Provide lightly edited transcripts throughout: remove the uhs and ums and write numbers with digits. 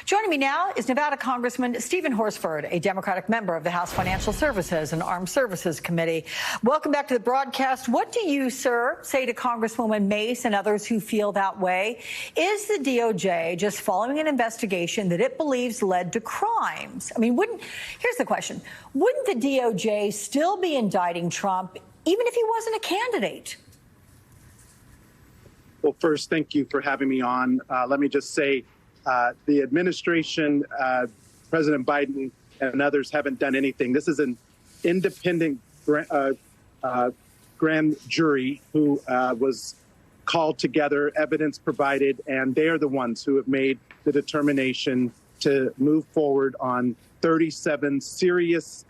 Joining me now is Nevada Congressman Stephen Horsford, a Democratic member of the House Financial Services and Armed Services Committee. Welcome back to the broadcast. What do you, sir, say to Congresswoman Mace and others who feel that way? Is the DOJ just following an investigation that it believes led to crimes? I mean, here's the question. Wouldn't the DOJ still be indicting Trump even if he wasn't a candidate? Well, first, thank you for having me on. Let me just say, the administration, President Biden and others haven't done anything. This is an independent grand jury who was called together, evidence provided, and they are the ones who have made the determination to move forward on 37 serious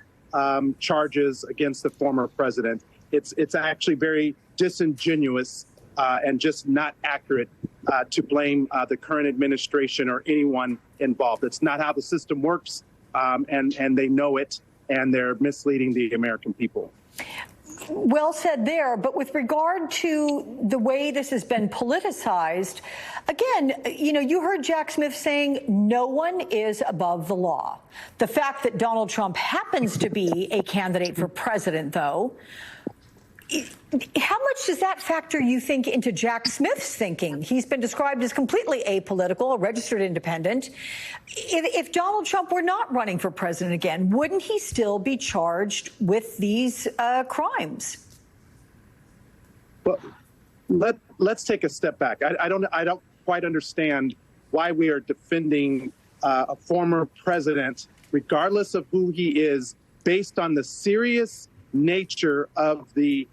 charges against the former president. It's actually very disingenuous and just not accurate to blame the current administration or anyone involved. It's not how the system works, and they know it, and they're misleading the American people. Well said there. But with regard to the way this has been politicized, again, you heard Jack Smith saying no one is above the law. The fact that Donald Trump happens to be a candidate for president, though, how much does that factor, you think, into Jack Smith's thinking? He's been described as completely apolitical, a registered independent. If Donald Trump were not running for president again, wouldn't he still be charged with these crimes? Well, let's take a step back. I don't quite understand why we are defending a former president, regardless of who he is, based on the serious nature of the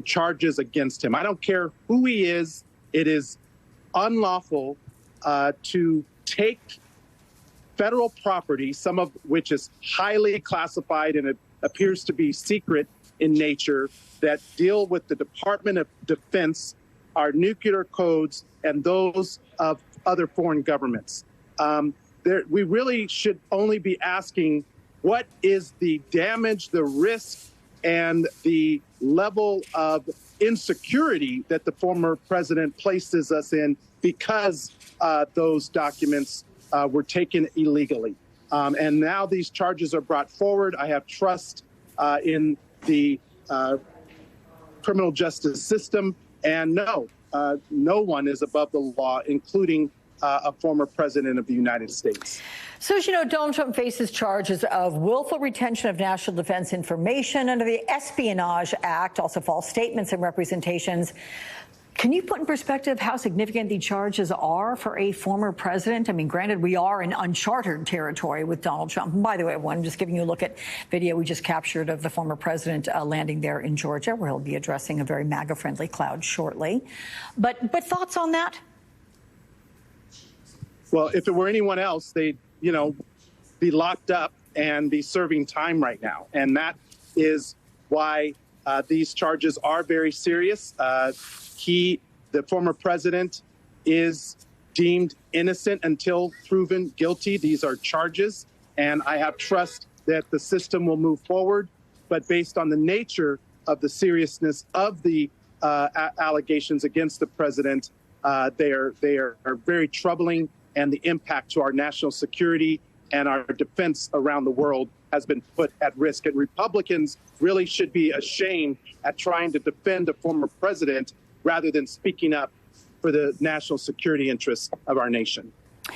charges against him. I don't care who he is. It is unlawful to take federal property, some of which is highly classified and it appears to be secret in nature, that deal with the Department of Defense, our nuclear codes, and those of other foreign governments. We really should only be asking, what is the damage, the risk, and the level of insecurity that the former president places us in because those documents were taken illegally. And now these charges are brought forward. I have trust in the criminal justice system. And no one is above the law, including a former president of the United States. So, as you know, Donald Trump faces charges of willful retention of national defense information under the Espionage Act, also false statements and representations. Can you put in perspective how significant the charges are for a former president? I mean, granted, we are in uncharted territory with Donald Trump. And by the way, I'm just giving you a look at video we just captured of the former president landing there in Georgia, where he'll be addressing a very MAGA-friendly crowd shortly. But thoughts on that? Well, if it were anyone else, they'd be locked up and be serving time right now. And that is why these charges are very serious. The former president, is deemed innocent until proven guilty. These are charges, and I have trust that the system will move forward. But based on the nature of the seriousness of the allegations against the president, they are very troubling. And the impact to our national security and our defense around the world has been put at risk. And Republicans really should be ashamed at trying to defend a former president rather than speaking up for the national security interests of our nation.